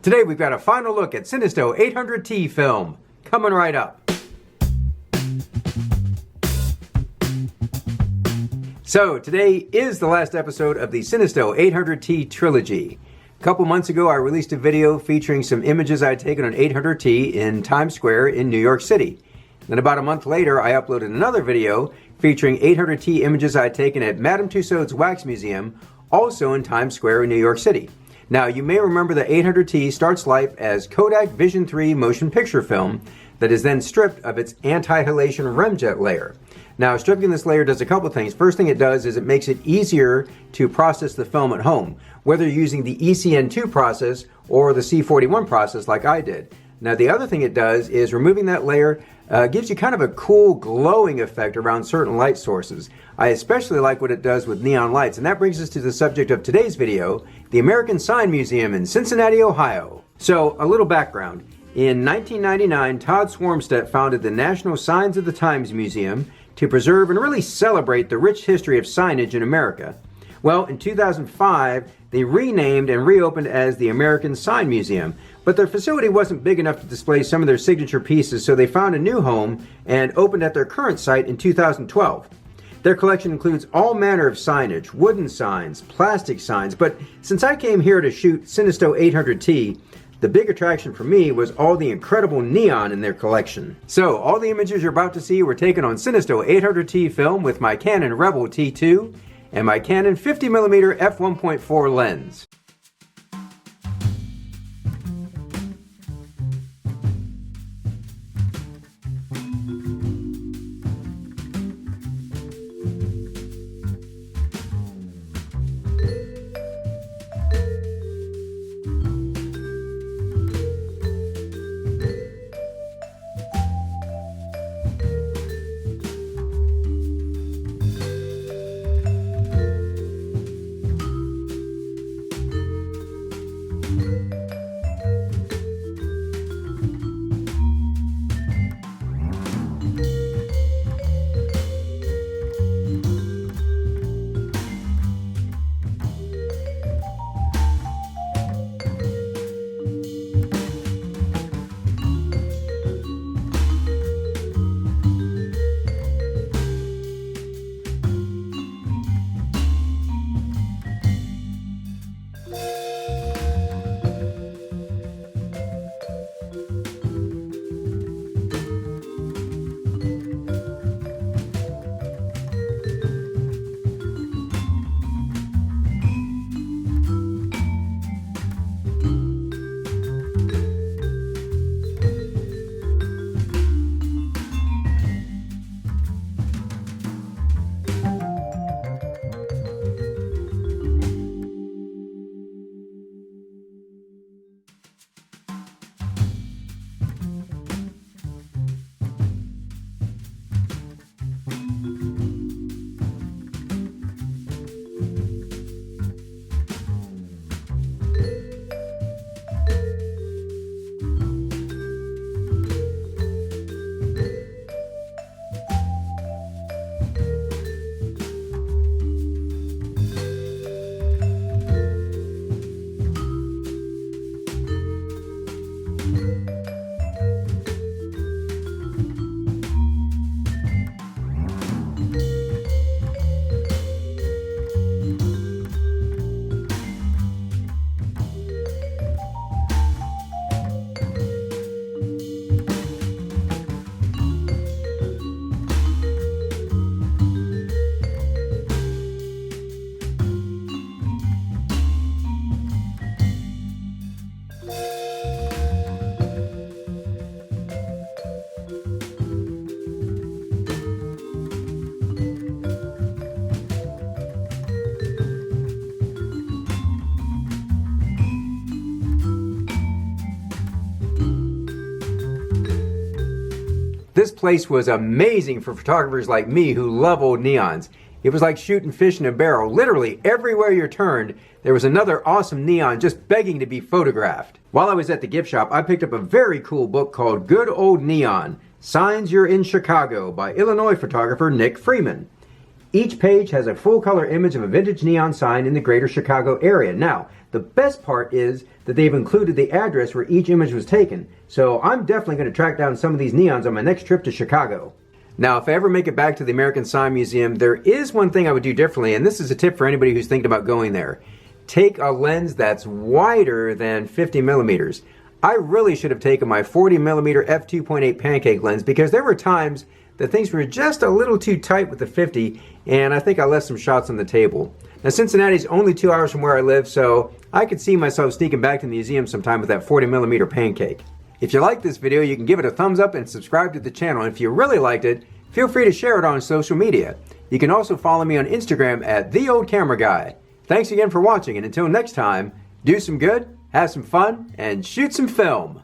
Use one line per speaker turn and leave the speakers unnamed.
Today we've got a final look at Cinestill 800T film. Coming right up. So today is the last episode of the Cinestill 800T trilogy. A couple months ago I released a video featuring some images I had taken on 800T in Times Square in New York City. Then about a month later I uploaded another video featuring 800T images I had taken at Madame Tussauds Wax Museum, also in Times Square in New York City. Now you may remember that 800T starts life as Kodak Vision 3 motion picture film that is then stripped of its anti-halation remjet layer. Now stripping this layer does a couple of things. First thing it does is it makes it easier to process the film at home, whether you're using the ECN2 process or the C41 process like I did. Now the other thing it does is removing that layer gives you kind of a cool glowing effect around certain light sources. I especially like what it does with neon lights, and that brings us to the subject of today's video, the American Sign Museum in Cincinnati, Ohio. So a little background. In 1999, Todd Swarmstedt founded the National Signs of the Times Museum to preserve and really celebrate the rich history of signage in America. Well, in 2005, they renamed and reopened as the American Sign Museum, but their facility wasn't big enough to display some of their signature pieces, so they found a new home and opened at their current site in 2012. Their collection includes all manner of signage, wooden signs, plastic signs, but since I came here to shoot Cinestill 800T, the big attraction for me was all the incredible neon in their collection. So, all the images you're about to see were taken on Cinestill 800T film with my Canon Rebel T2 and my Canon 50mm f1.4 lens. This place was amazing for photographers like me who love old neons. It was like shooting fish in a barrel. Literally, everywhere you turned, there was another awesome neon just begging to be photographed. While I was at the gift shop, I picked up a very cool book called Good Old Neon, Signs You're in Chicago by Illinois photographer Nick Freeman. Each page has a full-color image of a vintage neon sign in the greater Chicago area. Now, The best part is that they've included the address where each image was taken, so I'm definitely going to track down some of these neons on my next trip to Chicago. Now, if I ever make it back to the American Sign Museum, there is one thing I would do differently, and this is a tip for anybody who's thinking about going there. Take a lens that's wider than 50 millimeters. I really should have taken my 40 millimeter f2.8 pancake lens because there were times that things were just a little too tight with the 50, and I think I left some shots on the table. Now, Cincinnati's only 2 hours from where I live, so I could see myself sneaking back to the museum sometime with that 40 millimeter pancake. If you like this video, you can give it a thumbs up and subscribe to the channel. And if you really liked it, feel free to share it on social media. You can also follow me on Instagram at TheOldCameraGuy. Thanks again for watching, and until next time, do some good, have some fun, and shoot some film.